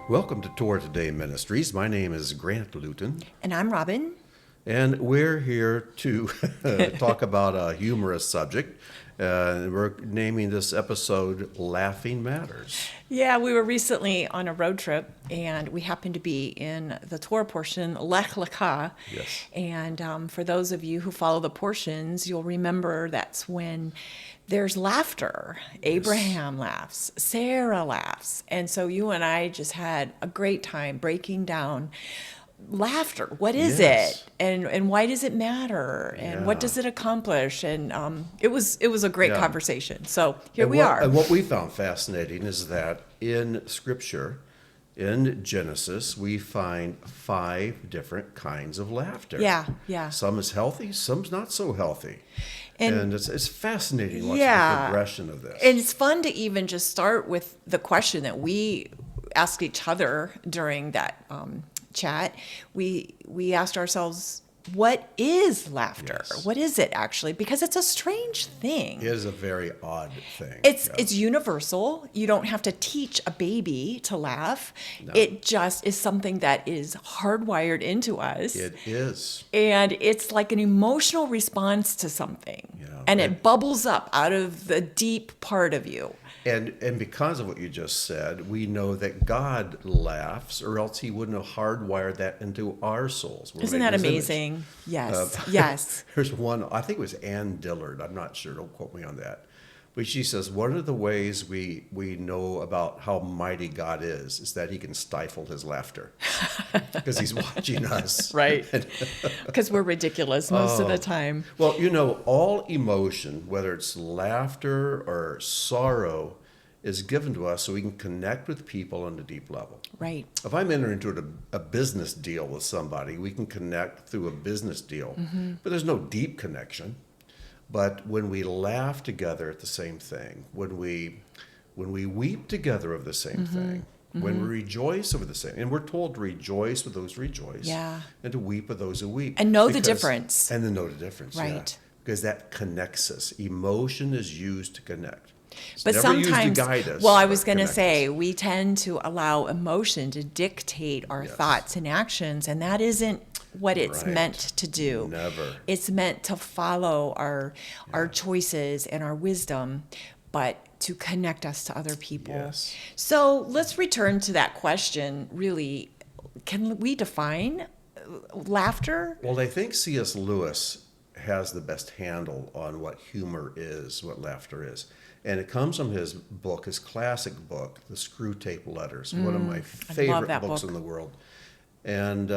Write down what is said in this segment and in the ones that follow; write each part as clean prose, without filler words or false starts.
Welcome to Torah Today Ministries. My name is Grant Luton, And I'm Robin. and we're here to talk about a humorous subject. We're naming this episode Laughing Matters. Yeah, we were recently on a road trip, and we happened to be in the Torah portion, Lech Lecha. Yes. And for those of you who follow the portions, you'll remember that's when there's laughter. Abraham laughs, Sarah laughs. And so you and I just had a great time breaking down laughter. What is Yes. it? And why does it matter? And what Yeah. does it accomplish? And it was a great Yeah. conversation. So here And we what- are. And what we found fascinating is that in Scripture, in Genesis, we find 5 different kinds of laughter. Yeah. Some is healthy, some's not so healthy. And- And it's fascinating watching Yeah. the progression of this. And it's fun to even just start with the question that we asked each other during that chat. We asked ourselves, what is laughter? Yes. What is it actually? Because it's a strange thing. It is a very odd thing. It's universal. You don't have to teach a baby to laugh. No. It just is something that is hardwired into us. It is. And it's like an emotional response to something. Yeah. And And- it bubbles up out of the deep part of you. And because of what you just said, we know that God laughs, or else He wouldn't have hardwired that into our souls. We're Isn't made that in His image. amazing? Yes. Yes. There's one, I think it was Ann Dillard, I'm not sure, don't quote me on that. But she says, one of the ways we know about how mighty God is that He can stifle His laughter. Because He's watching us. Right. Because we're ridiculous most of Oh. the time. Well, all emotion, whether it's laughter or sorrow, is given to us so we can connect with people on a deep level. Right. If I'm entering into a business deal with somebody, we can connect through a business deal, but there's no deep connection. But when we laugh together at the same thing, when we weep together of the same thing, when we rejoice over the same, and we're told to rejoice with those who rejoice, Yeah. and to weep with those who weep, And know the difference. and then know the difference, yeah. Right. Because that connects us. Emotion is used to connect. It's But never used to sometimes, guide us, well, I but was going to connect say, us. we tend to allow emotion to dictate our Yes. thoughts and actions, and that isn't what it's Right. meant to do. Never. It's meant to follow our choices and our wisdom, but to connect us to other people. Yes. So let's return to that question. Really, can we define laughter? Well, I think C.S. Lewis has the best handle on what humor is, what laughter is. And it comes from his book, his classic book, The Screw Tape Letters, one of my favorite that books book. in the world. And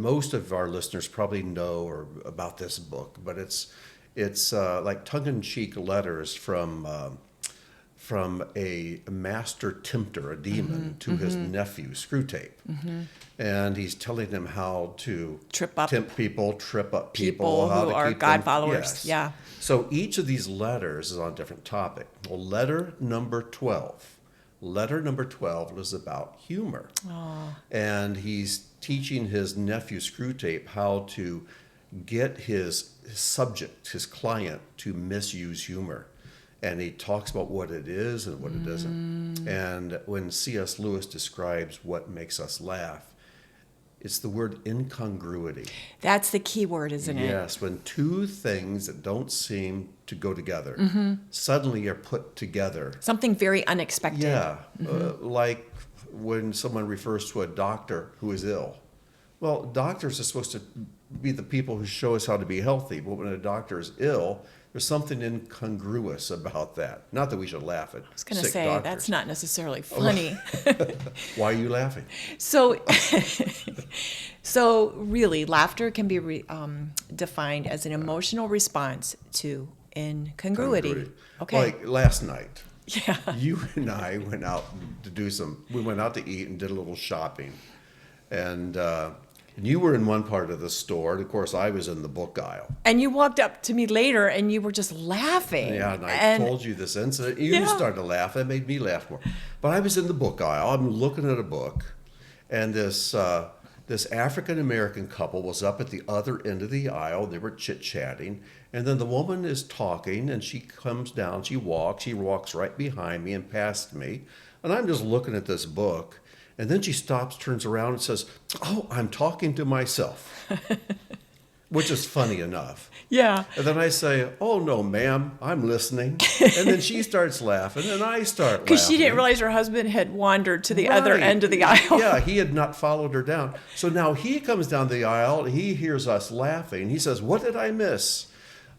most of our listeners probably know about this book, but it's like tongue-in-cheek letters from a master tempter, a demon, to his nephew, Screwtape. And he's telling him how to Trip up tempt people, trip up people how who to are keep God them- followers. Yes. Yeah. So each of these letters is on a different topic. Well, letter number 12. Letter number 12 is about humor. And he's teaching his nephew Screwtape how to get his subject, his client, to misuse humor. And he talks about what it is and what it isn't. And when C.S. Lewis describes what makes us laugh, it's the word incongruity. That's the key word, isn't it? Yes, when two things that don't seem to go together suddenly are put together. Something very unexpected. Yeah, like when someone refers to a doctor who is ill. Well, doctors are supposed to be the people who show us how to be healthy, but when a doctor is ill, there's something incongruous about that. Not that we should laugh at I was going to sick say, doctors. that's not necessarily funny. Why are you laughing? So, so really, laughter can be defined as an emotional response to incongruity. Congruity. Okay. Like last night, Yeah. you and I went out to we went out to eat and did a little shopping. And you were in one part of the store, and of course I was in the book aisle. And you walked up to me later and you were just laughing. Yeah, and I told you this incident. You Yeah. started to laugh. That made me laugh more. But I was in the book aisle. I'm looking at a book, and this African American couple was up at the other end of the aisle. They were chit-chatting, and then the woman is talking, and she comes down. She walks right behind me and past me, and I'm just looking at this book. And then she stops, turns around, and says, "Oh, I'm talking to myself," which is funny enough. Yeah. And then I say, "Oh, no, ma'am, I'm listening." And then she starts laughing, and I start laughing. Because she didn't realize her husband had wandered to the other end of the aisle. Yeah, he had not followed her down. So now he comes down the aisle, he hears us laughing. He says, "What did I miss?"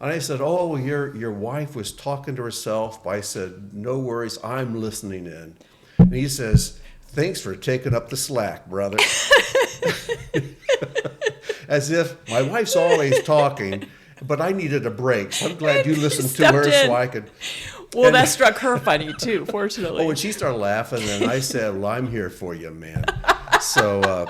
And I said, "Oh, your wife was talking to herself." I said, "No worries, I'm listening in." And he says, "Thanks for taking up the slack, brother." As if my wife's always talking, but I needed a break. So I'm glad you listened to her so I could. Well, that struck her funny too, fortunately. Oh, and she started laughing, and I said, "Well, I'm here for you, man." So,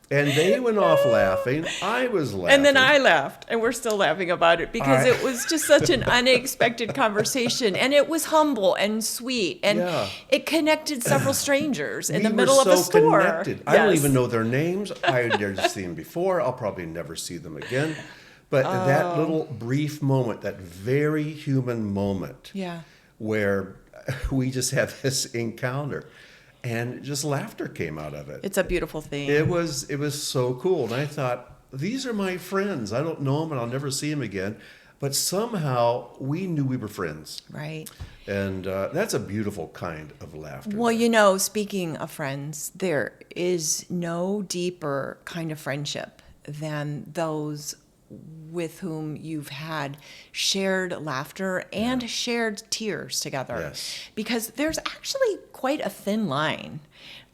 and they went off laughing. I was laughing. And then I laughed, and we're still laughing about it because it was just such an unexpected conversation, and it was humble and sweet, and it connected several strangers in the middle of a store. Connected. I don't even know their names. I had never seen them before. I'll probably never see them again. But that little brief moment, that very human moment, where we just had this encounter, and just laughter came out of it. It's a beautiful thing. It was so cool. And I thought, these are my friends. I don't know them, and I'll never see them again. But somehow we knew we were friends. Right. And that's a beautiful kind of laughter. Well, speaking of friends, there is no deeper kind of friendship than those with whom you've had shared laughter and shared tears together. Yes. Because there's actually quite a thin line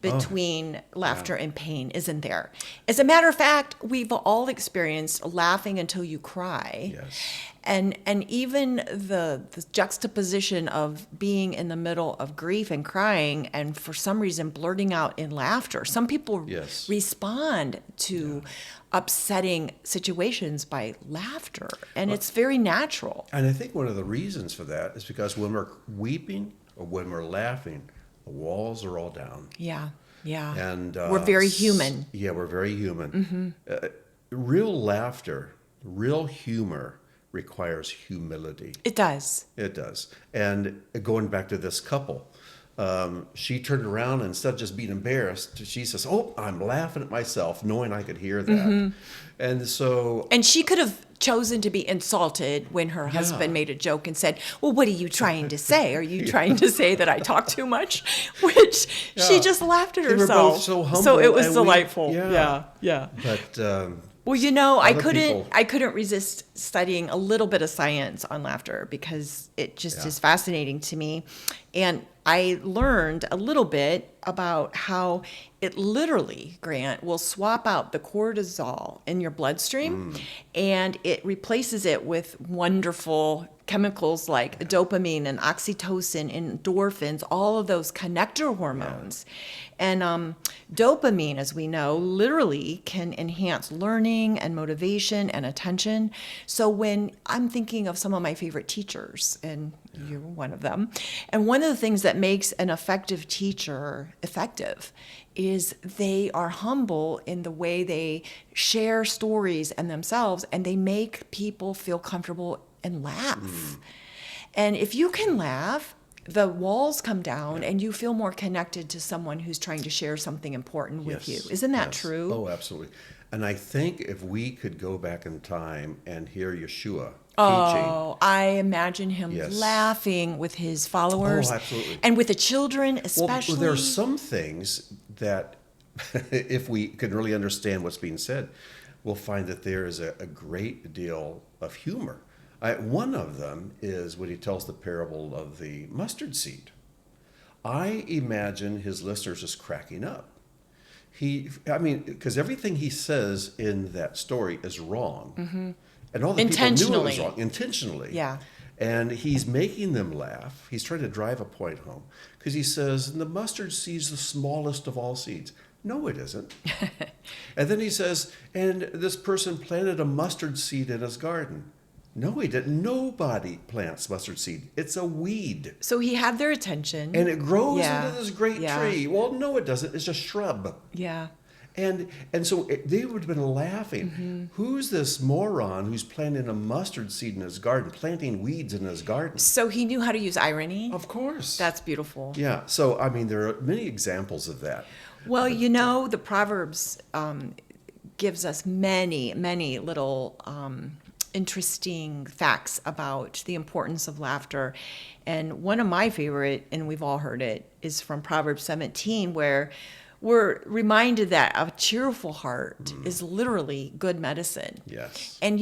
between laughter and pain, isn't there? As a matter of fact, we've all experienced laughing until you cry. Yes. And even the juxtaposition of being in the middle of grief and crying and for some reason blurting out in laughter. Some people respond to upsetting situations by laughter, and it's very natural. And I think one of the reasons for that is because when we're weeping or when we're laughing, the walls are all down. Yeah. And we're very human. Yeah, we're very human. Real laughter, real humor requires humility. It does. It does. And going back to this couple, she turned around and instead of just being embarrassed, she says, "Oh, I'm laughing at myself," knowing I could hear that. And she could have chosen to be insulted when her husband made a joke and said, "Well, what are you trying to say? Are you trying to say that I talk too much?" Which she just laughed at herself. They were both so humble. So it was delightful. Yeah. But well, I couldn't resist studying a little bit of science on laughter because it just is fascinating to me. And I learned a little bit about how it literally, Grant, will swap out the cortisol in your bloodstream and it replaces it with wonderful chemicals like dopamine and oxytocin and endorphins, all of those connector hormones. And dopamine, as we know, literally can enhance learning and motivation and attention. So when I'm thinking of some of my favorite teachers, and you're one of them, and one of the things that makes an effective teacher effective is they are humble in the way they share stories and themselves, and they make people feel comfortable and laugh. And if you can laugh, the walls come down and you feel more connected to someone who's trying to share something important with you. Isn't that true? Oh, absolutely. And I think if we could go back in time and hear Yeshua teaching. Oh, I imagine him laughing with his followers. Oh, absolutely. And with the children especially. Well, there are some things that if we can really understand what's being said, we'll find that there is a great deal of humor. One of them is when he tells the parable of the mustard seed. I imagine his listeners just cracking up. Because everything he says in that story is wrong. And all the people knew it was wrong. Intentionally. Yeah. And he's making them laugh. He's trying to drive a point home. Because he says, the mustard seed's the smallest of all seeds. No, it isn't. And then he says, and this person planted a mustard seed in his garden. No, he didn't. Nobody plants mustard seed. It's a weed. So he had their attention. And it grows into this great tree. Well, no, it doesn't. It's a shrub. Yeah. And so they would have been laughing. Who's this moron who's planting a mustard seed in his garden, planting weeds in his garden? So he knew how to use irony? Of course. That's beautiful. Yeah. So, there are many examples of that. Well, the Proverbs gives us many, many little interesting facts about the importance of laughter. And one of my favorite, and we've all heard it, is from Proverbs 17, where we're reminded that a cheerful heart is literally good medicine. Yes. And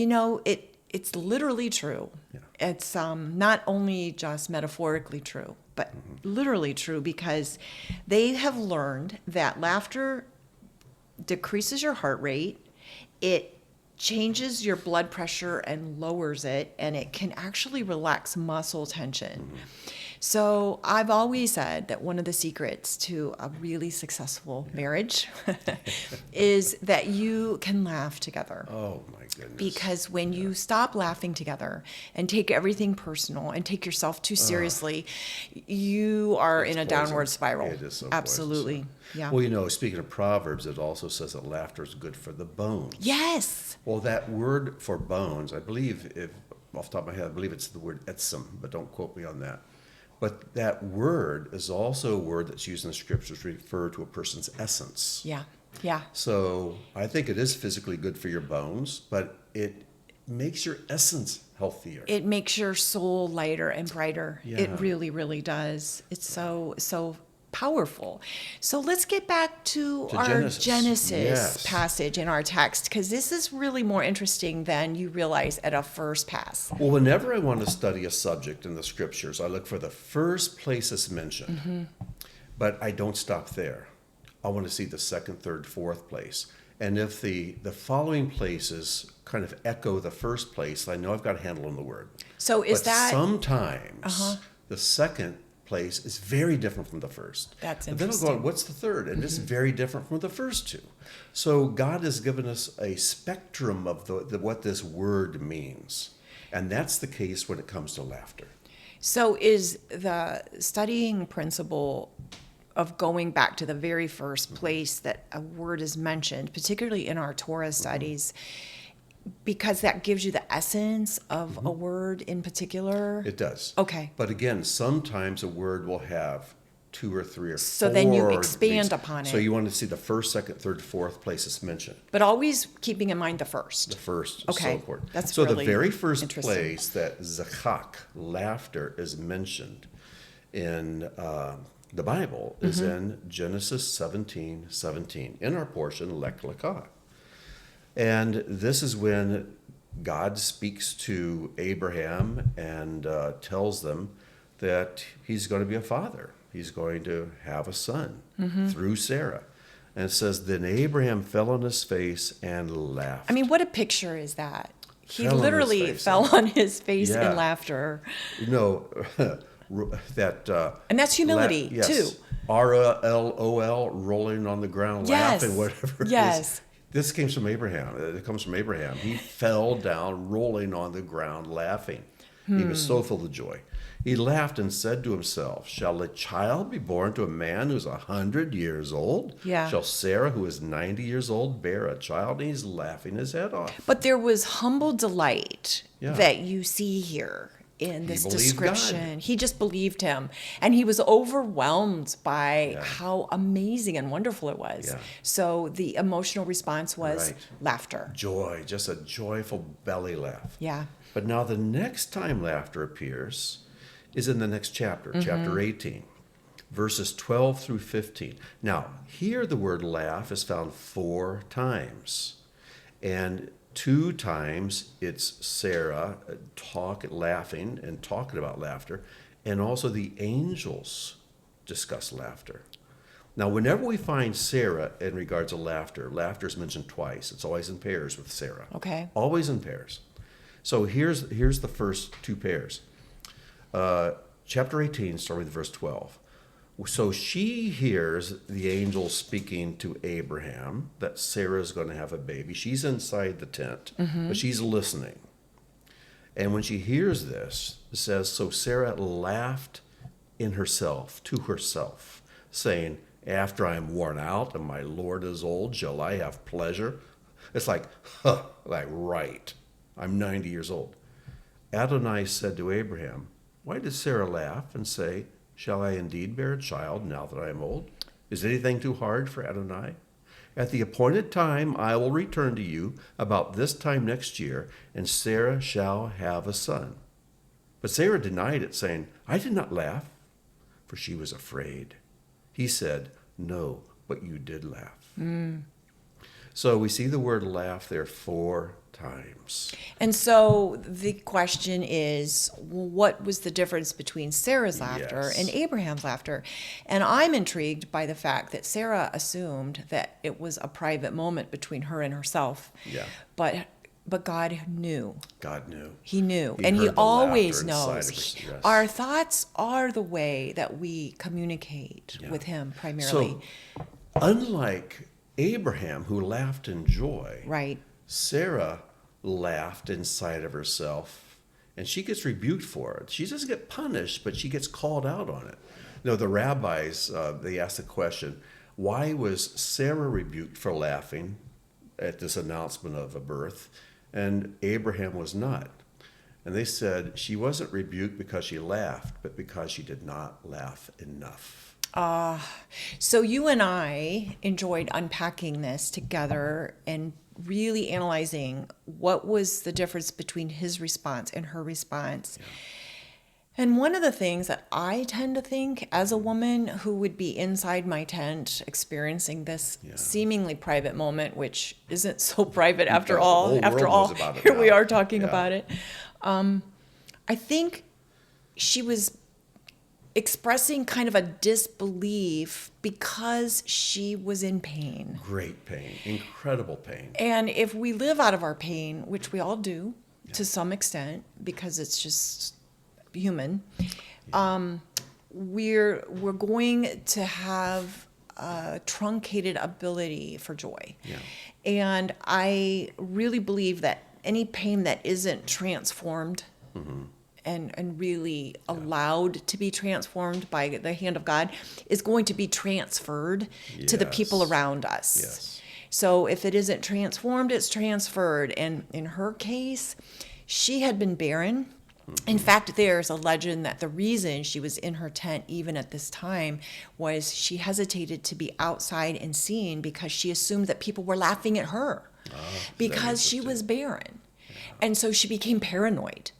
it's literally true. Yeah. It's not only just metaphorically true, but literally true, because they have learned that laughter decreases your heart rate. It changes your blood pressure and lowers it, and it can actually relax muscle tension. So I've always said that one of the secrets to a really successful marriage is that you can laugh together. Oh, my goodness. Because when you stop laughing together and take everything personal and take yourself too seriously, you are in a downward spiral. It is so Absolutely. poisonous. Yeah. Well, speaking of Proverbs, it also says that laughter is good for the bones. Yes. Well, that word for bones, I believe, off the top of my head, I believe it's the word etzem, but don't quote me on that. But that word is also a word that's used in the scriptures to refer to a person's essence. Yeah. Yeah. So I think it is physically good for your bones, but it makes your essence healthier. It makes your soul lighter and brighter. Yeah. It really, really does. It's so powerful. So let's get back to our Genesis Yes. passage in our text, because this is really more interesting than you realize at a first pass. Well, whenever I want to study a subject in the scriptures, I look for the first place it's mentioned. But I don't stop there. I want to see the second, third, fourth place. And if the following places kind of echo the first place, I know I've got a handle on the word. So is but that sometimes the second place is very different from the first. That's and then I'll go on, what's the third? And it's very different from the first two. So God has given us a spectrum of what this word means. And that's the case when it comes to laughter. So is the studying principle of going back to the very first place that a word is mentioned, particularly in our Torah studies, because that gives you the essence of a word in particular? It does. Okay. But again, sometimes a word will have two or three or So four. then you expand these. upon So it. you want to see the first, second, third, fourth place it's mentioned. But always keeping in mind the first. The first is Okay, so important. that's so really the very first interesting. place that zachak, laughter, is mentioned in the Bible is in Genesis 17:17, in our portion, Lech Lekah. And this is when God speaks to Abraham and tells them that he's going to be a father. He's going to have a son through Sarah. And it says, then Abraham fell on his face and laughed. I mean, what a picture is that? He Fell on his literally face, fell on his face Yeah. in laughter. No, that... And that's humility, yes. too. RLOL, rolling on the ground, Yes. laughing, whatever Yes. it is. This comes from Abraham. It comes from Abraham. He fell down, rolling on the ground, laughing. He was so full of joy. He laughed and said to himself, shall a child be born to a man who's 100 years old? Yeah. Shall Sarah, who is 90 years old, bear a child? And he's laughing his head off. But there was humble delight Yeah. that you see here in this believed description. God. He just believed him. And he was overwhelmed by Yeah. how amazing and wonderful it was. Yeah. So the emotional response was Right. laughter. Joy, just a joyful belly laugh. Yeah. But now the next time laughter appears is in the next chapter, chapter 18, verses 12 through 15. Now, here the word laugh is found 4 times. And 2 times it's Sarah laughing and talking about laughter. And also the angels discuss laughter. Now, whenever we find Sarah in regards to laughter, laughter is mentioned twice. It's always in pairs with Sarah. Okay. Always in pairs. So here's the first 2 pairs. Chapter 18, starting with verse 12. So she hears the angel speaking to Abraham that Sarah's going to have a baby. She's inside the tent, but she's listening. And when she hears this, it says, so Sarah laughed to herself, saying, after I am worn out and my Lord is old, shall I have pleasure? It's like right. I'm 90 years old. Adonai said to Abraham, why did Sarah laugh and say, shall I indeed bear a child now that I am old? Is anything too hard for Adonai? At the appointed time I will return to you about this time next year, and Sarah shall have a son. But Sarah denied it, saying, I did not laugh, for she was afraid. He said, no, but you did laugh. So we see the word laugh there 4 times. And so the question is, what was the difference between Sarah's laughter and Abraham's laughter? And I'm intrigued by the fact that Sarah assumed that it was a private moment between her and herself. Yeah. But God knew. God knew. He knew. He and he heard the always laughter inside knows. of us, yes. Our thoughts are the way that we communicate with him primarily. So, unlike Abraham, who laughed in joy, Right. Sarah laughed inside of herself, and she gets rebuked for it. She doesn't get punished, but she gets called out on it. You know, the rabbis, they asked the question, why was Sarah rebuked for laughing at this announcement of a birth, and Abraham was not? And they said she wasn't rebuked because she laughed, but because she did not laugh enough. So you and I enjoyed unpacking this together and really analyzing what was the difference between his response and her response. Yeah. And one of the things that I tend to think as a woman who would be inside my tent experiencing this seemingly private moment, which isn't so private after all, here we are talking about it. I think she was expressing kind of a disbelief because she was in pain. Great pain, incredible pain. And if we live out of our pain, which we all do to some extent, because it's just human, we're going to have a truncated ability for joy. Yeah. And I really believe that any pain that isn't transformed and really allowed to be transformed by the hand of God is going to be transferred to the people around us. Yes. So if it isn't transformed, it's transferred. And in her case, she had been barren. In fact, there's a legend that the reason she was in her tent even at this time was she hesitated to be outside and seen because she assumed that people were laughing at her because she was barren. And so she became paranoid,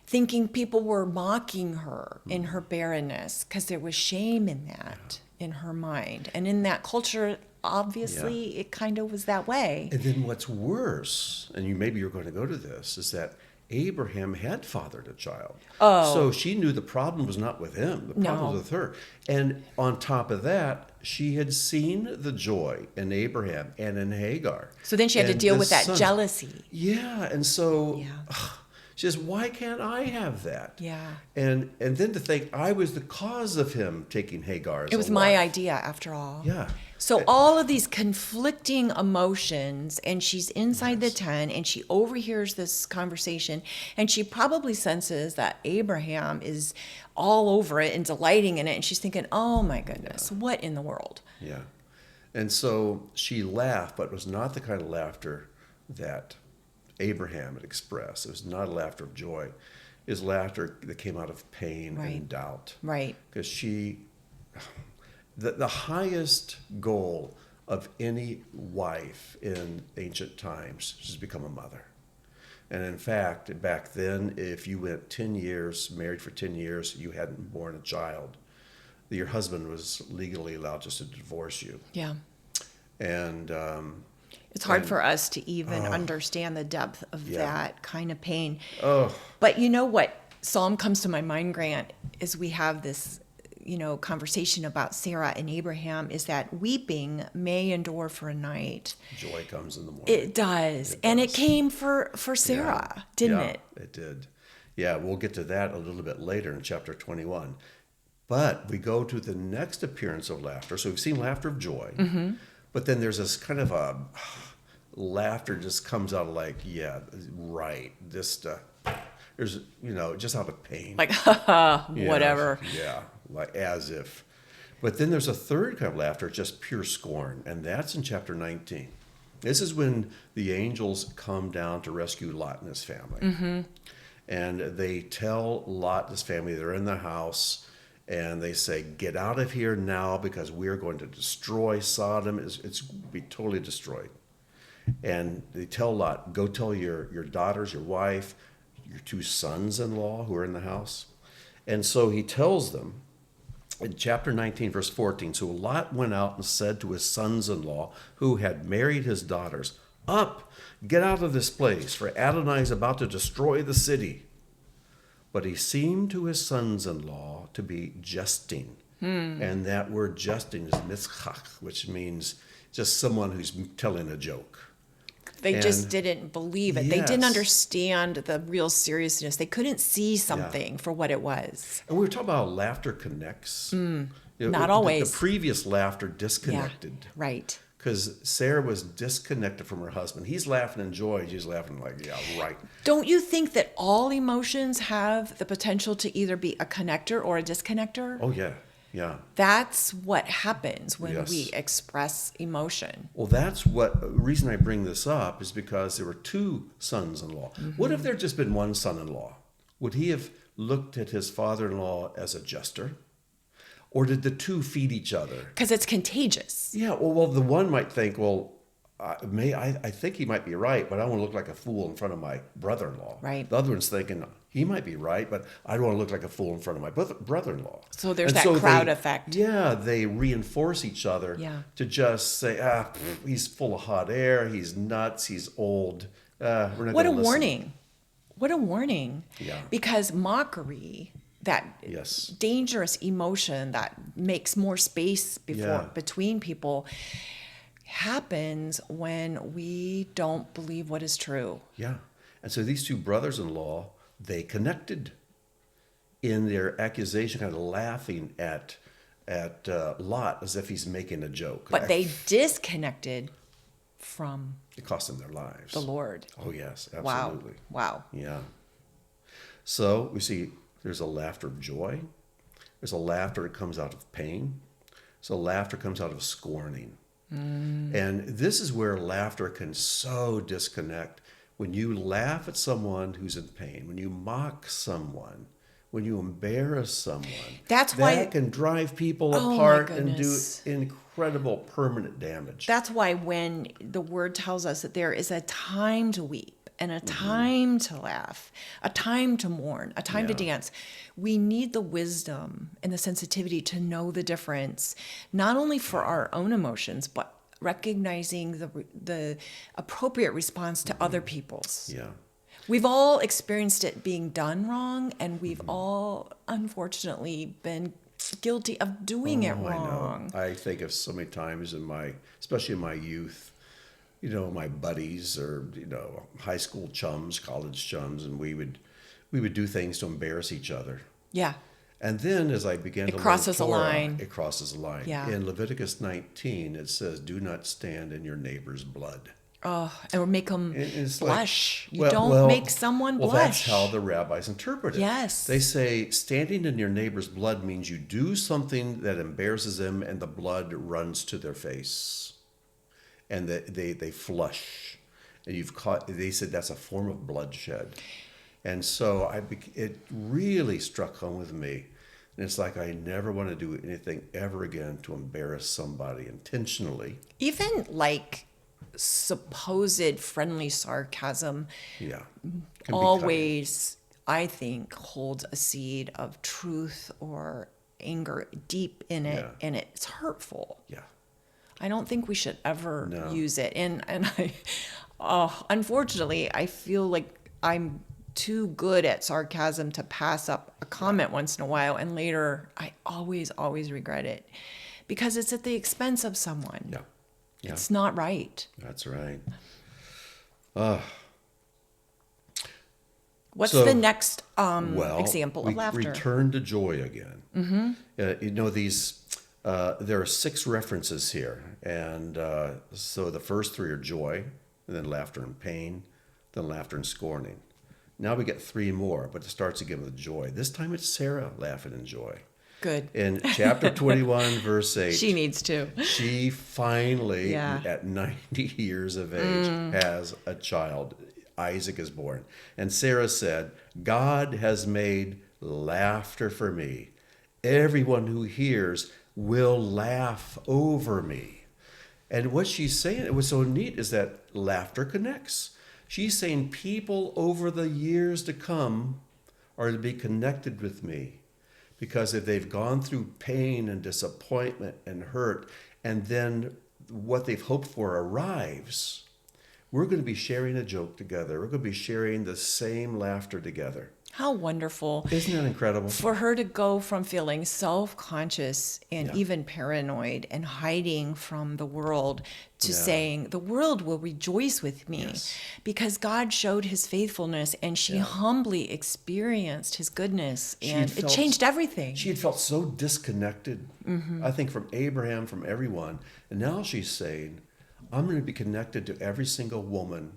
thinking people were mocking her in her barrenness because there was shame in that in her mind. And in that culture, obviously, it kind of was that way. And then what's worse, and maybe you're going to go to this, is that Abraham had fathered a child. Oh. So she knew the problem was not with him. The problem was with her. And on top of that, she had seen the joy in Abraham and in Hagar. So then she had to deal with that jealousy. Yeah. And so she says, why can't I have that? Yeah. And then to think I was the cause of him taking Hagar as It was a my wife. idea, after all. Yeah. So all of these conflicting emotions, and she's inside the tent, and she overhears this conversation, and she probably senses that Abraham is all over it and delighting in it, and she's thinking, oh my goodness, what in the world? Yeah. And so she laughed, but it was not the kind of laughter that Abraham had expressed. It was not a laughter of joy. It was laughter that came out of pain and doubt. Right. Because the highest goal of any wife in ancient times is to become a mother. And in fact, back then, if you went 10 years, married for 10 years, you hadn't born a child, your husband was legally allowed just to divorce you. Yeah. And it's hard for us to even understand the depth of that kind of pain. Oh. But you know what Psalm comes to my mind, Grant, is we have this conversation about Sarah and Abraham, is that weeping may endure for a night. Joy comes in the morning. It does. And it came for Sarah, didn't it? It did. Yeah, we'll get to that a little bit later in chapter 21. But we go to the next appearance of laughter. So we've seen laughter of joy. Mm-hmm. But then there's this kind of a laughter just comes out of like, yeah, right. This there's, just out of pain. Like, whatever. Yeah, like as if. But then there's a third kind of laughter, just pure scorn. And that's in chapter 19. This is when the angels come down to rescue Lot and his family. Mm-hmm. And they tell Lot and his family they're in the house And they say, get out of here now because we're going to destroy Sodom. It's going to be totally destroyed. And they tell Lot, go tell your daughters, your wife, your 2 sons-in-law who are in the house. And so he tells them in chapter 19, verse 14, so Lot went out and said to his sons-in-law who had married his daughters, up, get out of this place, for Adonai is about to destroy the city. But he seemed to his sons-in-law to be jesting. And that word jesting is mitzchak, which means just someone who's telling a joke. They just didn't believe it. They didn't Yes. understand the real seriousness. They couldn't see something for what it was. And we were talking about how laughter connects. Not always. The previous laughter disconnected. Yeah, right. Because Sarah was disconnected from her husband. He's laughing in joy. She's laughing like, yeah, right. Don't you think that all emotions have the potential to either be a connector or a disconnector? Oh, yeah. Yeah. That's what happens when Yes. we express emotion. Well, that's what, the reason I bring this up is because there were 2 sons-in-law. What if there'd just been one son-in-law? Would he have looked at his father-in-law as a jester? Or did the 2 feed each other? Because it's contagious. Yeah, well, the one might think, well, I think he might be right, but I don't want to look like a fool in front of my brother-in-law. Right. The other one's thinking, he might be right, but I don't want to look like a fool in front of my brother-in-law. So there's that crowd effect. Yeah, they reinforce each other to just say, he's full of hot air, he's nuts, he's old. We're not What a gonna listen. warning. What a warning. Yeah. Because mockery, that Yes. dangerous emotion that makes more space between people, happens when we don't believe what is true. Yeah. And so these 2 brothers-in-law, they connected in their accusation, kind of laughing at Lot as if he's making a joke. But they disconnected from It cost them their lives. the Lord. Oh, yes, absolutely. Wow. Yeah. So we see there's a laughter of joy. There's a laughter that comes out of pain. So laughter comes out of scorning. And this is where laughter can so disconnect. When you laugh at someone who's in pain, when you mock someone, when you embarrass someone, That's why- that can drive people Oh, my apart and do goodness. incredible permanent damage. That's why when the word tells us that there is a time to weep and a time to laugh, a time to mourn, a time to dance, we need the wisdom and the sensitivity to know the difference, not only for our own emotions, but recognizing the appropriate response to other people's. Yeah. We've all experienced it being done wrong, and we've all unfortunately been guilty of doing it wrong. I know. I think of so many times especially in my youth, my buddies or, high school chums, college chums, and we would do things to embarrass each other. Yeah. And then as I began to learn crosses a Torah, line. it crosses a line. Yeah. In Leviticus 19, it says, do not stand in your neighbor's blood. Oh, or make them It's blush. like, You don't make someone blush. Well, that's how the rabbis interpret it. Yes. They say standing in your neighbor's blood means you do something that embarrasses them and the blood runs to their face. And they flush. And they said that's a form of bloodshed. And so it really struck home with me. And it's like I never want to do anything ever again to embarrass somebody intentionally. Even like supposed friendly sarcasm Yeah. Can be always, I think, holds a seed of truth or anger deep in it, Yeah. and it's hurtful. Yeah. I don't think we should ever No. use it. And unfortunately, I feel like I'm too good at sarcasm to pass up a comment once in a while, and later I always regret it because it's at the expense of someone. Yeah. Yeah. It's not right. That's right. What's So, the next Well, example we of laughter? return to joy again. There are 6 references here. And so the first 3 are joy, and then laughter and pain, then laughter and scorning. Now we get 3 more, but it starts again with joy. This time it's Sarah laughing in joy. Good. In chapter 21, verse 8, She needs to. she finally, Yeah. at 90 years of age, has a child. Isaac is born. And Sarah said, God has made laughter for me Everyone who hears will laugh over me. And what she's saying, it was so neat, is that laughter connects. She's saying people over the years to come are to be connected with me, because if they've gone through pain and disappointment and hurt, and then what they've hoped for arrives, we're going to be sharing a joke together. We're going to be sharing the same laughter together. How wonderful. Isn't that incredible? For her to go from feeling self-conscious and even paranoid and hiding from the world to saying, the world will rejoice with me because God showed his faithfulness, and she humbly experienced his goodness, and it changed everything. She had felt so disconnected, I think, from Abraham, from everyone. And now she's saying, I'm going to be connected to every single woman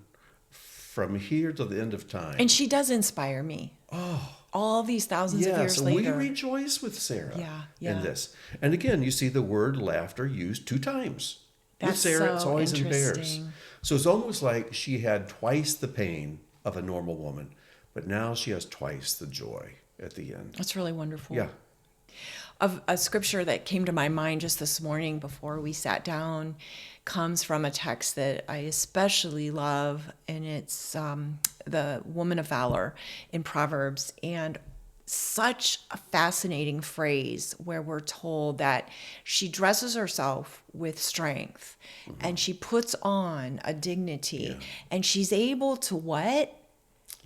from here to the end of time. And she does inspire me. Oh, all these thousands of years later. We rejoice with Sarah in this. And again, you see the word laughter used 2 times. With Sarah, it's always in pairs. So it's almost like she had twice the pain of a normal woman, but now she has twice the joy at the end. That's really wonderful. Yeah. A scripture that came to my mind just this morning before we sat down comes from a text that I especially love, and it's the woman of valor in Proverbs. And such a fascinating phrase where we're told that she dresses herself with strength and she puts on a dignity and she's able to what?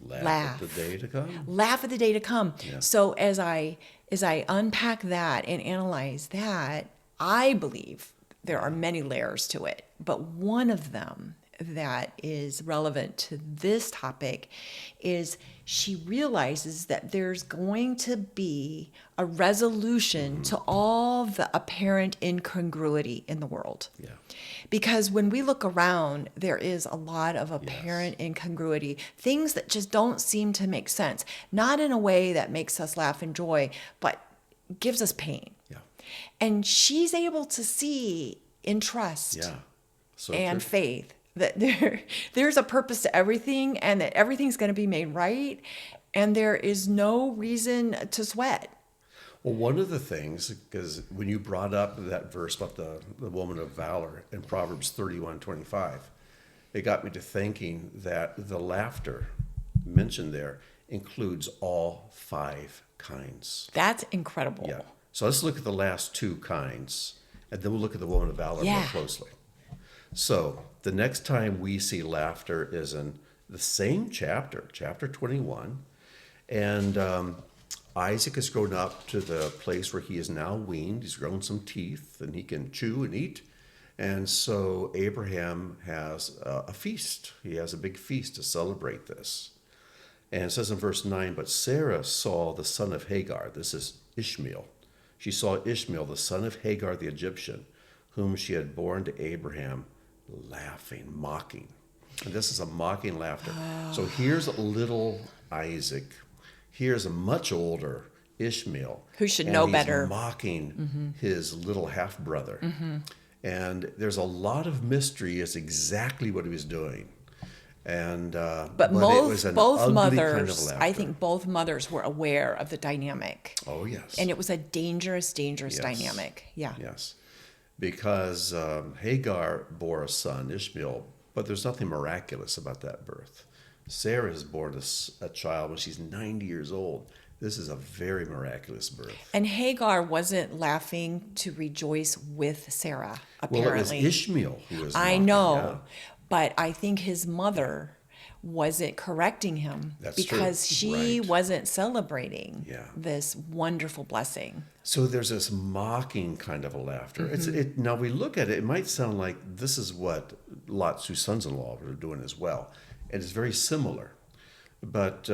Laugh at the day to come. Laugh at the day to come. Yeah. So as I unpack that and analyze that, I believe there are many layers to it, but one of them that is relevant to this topic is she realizes that there's going to be a resolution to all the apparent incongruity in the world. Yeah. Because when we look around, there is a lot of apparent incongruity, things that just don't seem to make sense, not in a way that makes us laugh and joy, but gives us pain. Yeah. And she's able to see in trust and faith that there's a purpose to everything, and that everything's going to be made right, and there is no reason to sweat. Well, one of the things, because when you brought up that verse about the woman of valor in Proverbs 31:25, it got me to thinking that the laughter mentioned there includes all 5 kinds. That's incredible. Yeah. So let's look at the last 2 kinds, and then we'll look at the woman of valor more closely. So the next time we see laughter is in the same chapter, chapter 21, and Isaac has grown up to the place where he is now weaned. He's grown some teeth, and he can chew and eat. And so Abraham has a feast. He has a big feast to celebrate this. And it says in verse 9, but Sarah saw the son of Hagar. This is Ishmael. She saw Ishmael, the son of Hagar the Egyptian, whom she had borne to Abraham, laughing, mocking. And this is a mocking laughter. So here's little Isaac. Here's a much older Ishmael. Who should know better. He's mocking his little half-brother. And there's a lot of mystery as exactly what he was doing. And but it was an both ugly mothers, kind of laughter. I think both mothers were aware of the dynamic. Oh, yes. And it was a dangerous dynamic. Yeah. Yes. Because Hagar bore a son, Ishmael, but there's nothing miraculous about that birth. Sarah has borne a child when she's 90 years old. This is a very miraculous birth. And Hagar wasn't laughing to rejoice with Sarah, apparently. Well, it was Ishmael who was I mocking, know, but I think his mother wasn't correcting him because she wasn't celebrating this wonderful blessing. So there's this mocking kind of a laughter. Now we look at it, it might sound like this is what Lot's 2 sons-in-law were doing as well. And it's very similar. But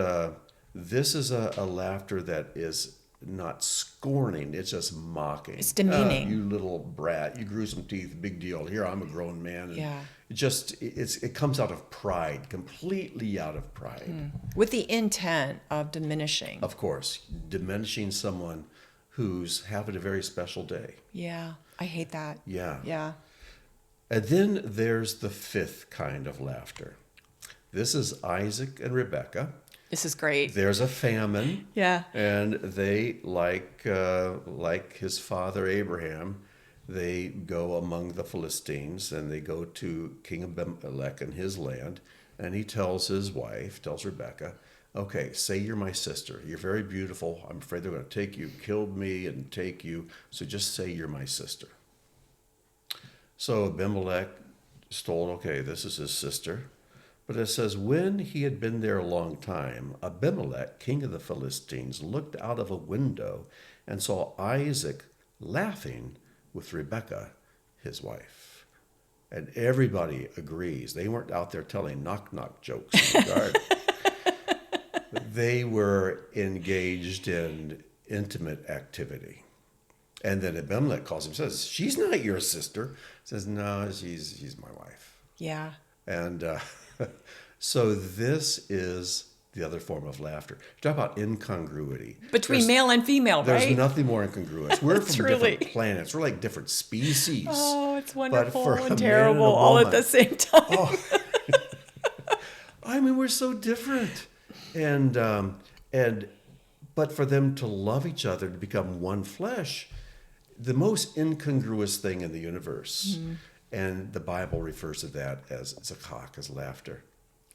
this is a laughter that is not scorning, it's just mocking. It's demeaning. You little brat, you grew some teeth, big deal. Here, I'm a grown man. And it comes out of pride, completely out of pride. With the intent of diminishing. Of course, diminishing someone who's having a very special day. Yeah, I hate that. Yeah. And then there's the 5th kind of laughter. This is Isaac and Rebekah. This is great. There's a famine. Yeah. And they, like his father Abraham, they go among the Philistines, and they go to King Abimelech in his land, and he tells his wife, tells Rebekah, okay, say you're my sister. You're very beautiful. I'm afraid they're going to take you, kill me and take you. So just say you're my sister. So Abimelech is told, okay, this is his sister. But it says, when he had been there a long time, Abimelech, king of the Philistines, looked out of a window and saw Isaac laughing with Rebekah, his wife. And everybody agrees. They weren't out there telling knock-knock jokes in the garden. They were engaged in intimate activity. And then Abimelech calls him, says, she's not your sister. Says, no, she's my wife. Yeah. And so this is the other form of laughter. Talk about incongruity. Between male and female, right? There's nothing more incongruous. We're from Truly. different planets. We're like different species. Oh, it's wonderful for and a terrible man and a all at woman- the same time. Oh. I mean, we're so different. And but for them to love each other, to become one flesh, the most incongruous thing in the universe. Mm-hmm. And the Bible refers to that as zakak, as laughter.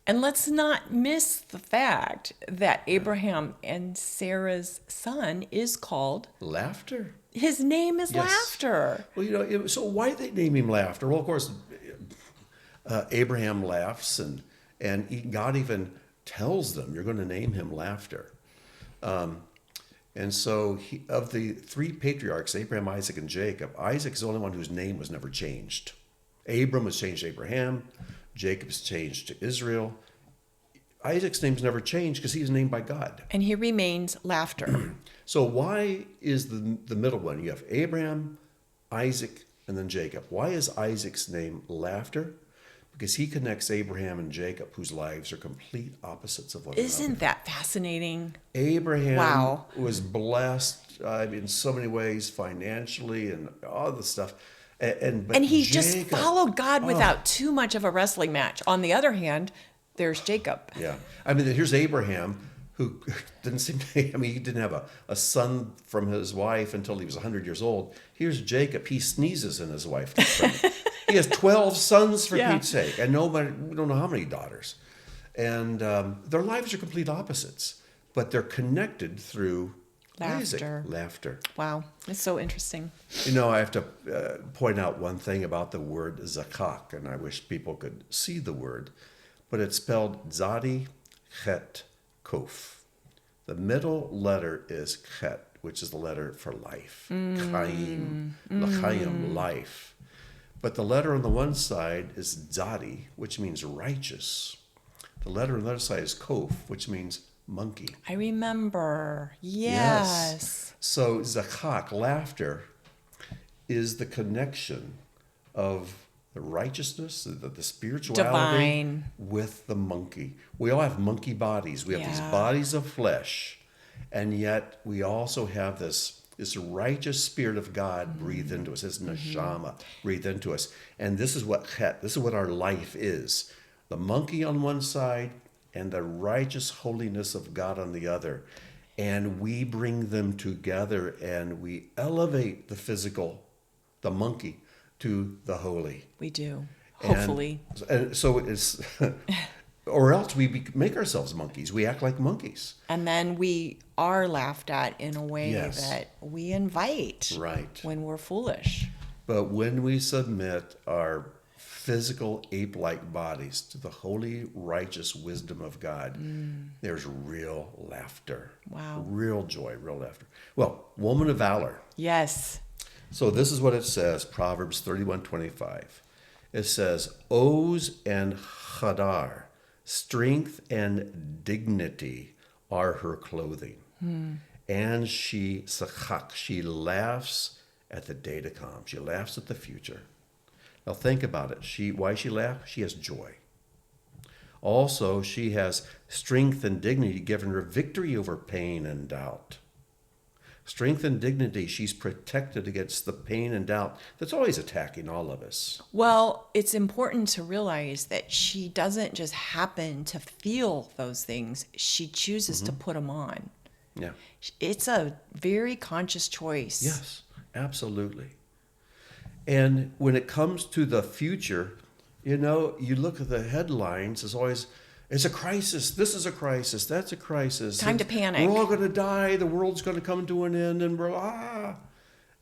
And let's not miss the fact that Abraham and Sarah's son is called Laughter. His name is Yes. Laughter. Well, so why did they name him Laughter? Well, of course, Abraham laughs, and God even tells them, you're going to name him Laughter. And so of the three patriarchs, Abraham, Isaac, and Jacob, Isaac's the only one whose name was never changed. Abram was changed to Abraham. Jacob's changed to Israel. Isaac's name's never changed because he's named by God. And he remains Laughter. So why is the middle one? You have Abraham, Isaac, and then Jacob. Why is Isaac's name Laughter? Because he connects Abraham and Jacob, whose lives are complete opposites of one another. Isn't that fascinating? Abraham was blessed in so many ways, financially and all the stuff. And he just followed God without too much of a wrestling match. On the other hand, there's Jacob. Yeah. I mean, here's Abraham, who didn't seem to, he didn't have a son from his wife until he was 100 years old. Here's Jacob. He sneezes in his wife. He has 12 sons, for Pete's sake, and we don't know how many daughters. And their lives are complete opposites, but they're connected through Isaac. Laughter. Wow. It's so interesting. I have to point out one thing about the word zakak, and I wish people could see the word, but it's spelled zadi chet kof. The middle letter is chet, which is the letter for life. Chaim, l'chaim, life. But the letter on the one side is zadi, which means righteous. The letter on the other side is kof, which means monkey. I remember. Yes. So zakak, laughter, is the connection of the righteousness, the spirituality, divine, with the monkey. We all have monkey bodies. We have these bodies of flesh, and yet we also have this righteous spirit of God breathed into us, this neshama breathed into us. And this is what our life is. The monkey on one side and the righteous holiness of God on the other. And we bring them together and we elevate the physical, the monkey, to the holy. We do. Hopefully. And so it's, or else we make ourselves monkeys. We act like monkeys. And then we are laughed at in a way that we invite when we're foolish. But when we submit our physical ape-like bodies to the holy, righteous wisdom of God, there's real laughter. Wow. Real joy, real laughter. Well, woman of valor. Yes. So this is what it says, Proverbs 31:25. It says, Oz and Hadar, strength and dignity are her clothing. And she laughs at the day to come. She laughs at the future. Now think about it. Why she laughs? She has joy. Also, she has strength and dignity, giving her victory over pain and doubt. Strength and dignity. She's protected against the pain and doubt that's always attacking all of us. Well, it's important to realize that she doesn't just happen to feel those things. She chooses to put them on. Yeah. It's a very conscious choice. Yes, absolutely. And when it comes to the future, you look at the headlines, it's a crisis. This is a crisis. That's a crisis. Time to panic. We're all going to die. The world's going to come to an end.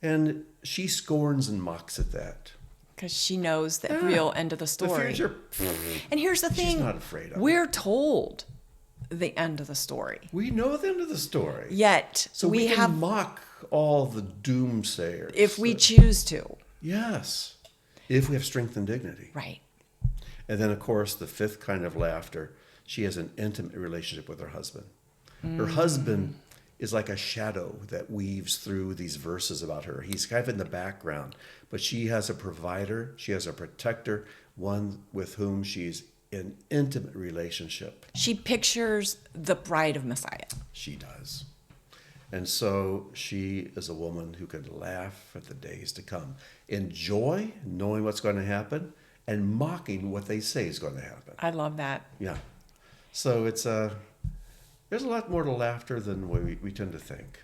And she scorns and mocks at that. Because she knows the real end of the story. The future. And here's the thing. She's not afraid of We're told the end of the story. We know the end of the story. Yet, So we can mock all the doomsayers. if we choose to. Yes. If we have strength and dignity. Right. And then, of course, the fifth kind of laughter, she has an intimate relationship with her husband. Her husband is like a shadow that weaves through these verses about her. He's kind of in the background, but she has a provider, she has a protector, one with whom she's in intimate relationship. She pictures the bride of Messiah. She does. And so she is a woman who can laugh at the days to come, enjoy knowing what's going to happen, and mocking what they say is going to happen. I love that. Yeah. So there's a lot more to laughter than we tend to think.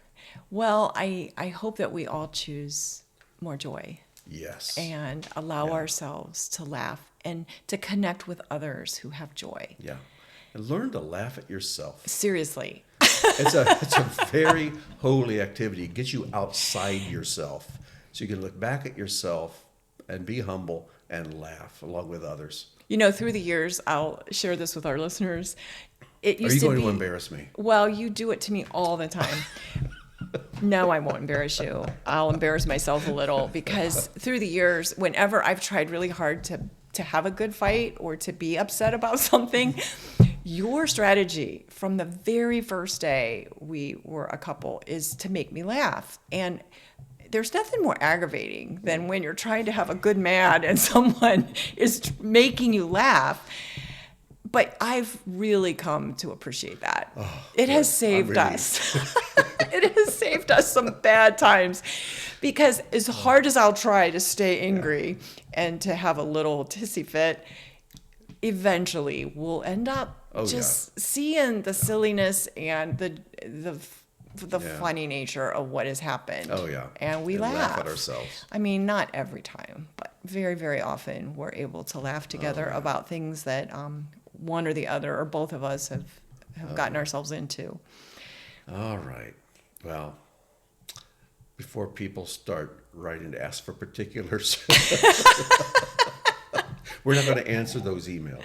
Well, I hope that we all choose more joy. Yes. And allow ourselves to laugh and to connect with others who have joy. Yeah. And learn to laugh at yourself. Seriously. It's a very holy activity. It gets you outside yourself. So you can look back at yourself and be humble and laugh along with others. Through the years, I'll share this with our listeners. It used Are you to going be, to embarrass me? Well, you do it to me all the time. No, I won't embarrass you. I'll embarrass myself a little because through the years, whenever I've tried really hard to have a good fight or to be upset about something, your strategy from the very first day we were a couple is to make me laugh. And there's nothing more aggravating than when you're trying to have a good mad and someone is making you laugh. But I've really come to appreciate that. It has saved us. It has saved us some bad times. Because as hard as I'll try to stay angry and to have a little tissy fit, eventually we'll end up seeing the silliness and the funny nature of what has happened. Oh, yeah. And we laugh at ourselves. I mean, not every time, but very, very often we're able to laugh together about things that one or the other or both of us have gotten ourselves into. All right. Well, before people start writing to ask for particulars, we're not going to answer those emails.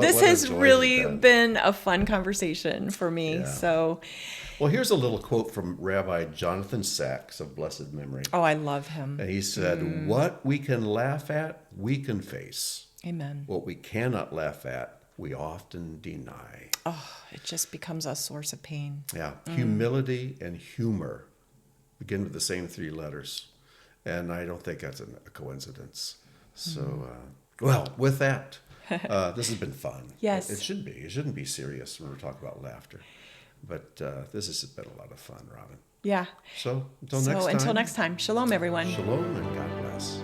This has really been a fun conversation for me. Yeah. So, well, here's a little quote from Rabbi Jonathan Sacks of blessed memory. Oh, I love him. And he said, "What we can laugh at, we can face. Amen. What we cannot laugh at, we often deny." Oh, it just becomes a source of pain. Yeah. Humility and humor begin with the same three letters. And I don't think that's a coincidence. So, well, with that, this has been fun. Yes. It should be. It shouldn't be serious when we're talking about laughter. But this has been a lot of fun, Robin. Yeah. So, until next time. Shalom, everyone. Shalom and God bless.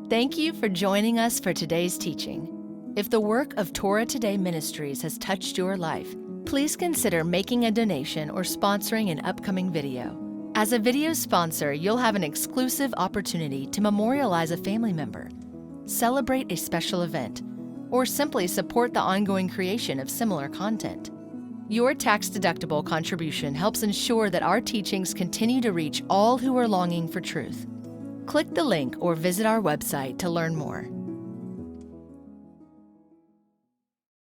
Thank you for joining us for today's teaching. If the work of Torah Today Ministries has touched your life, please consider making a donation or sponsoring an upcoming video. As a video sponsor, you'll have an exclusive opportunity to memorialize a family member, celebrate a special event, or simply support the ongoing creation of similar content. Your tax-deductible contribution helps ensure that our teachings continue to reach all who are longing for truth. Click the link or visit our website to learn more.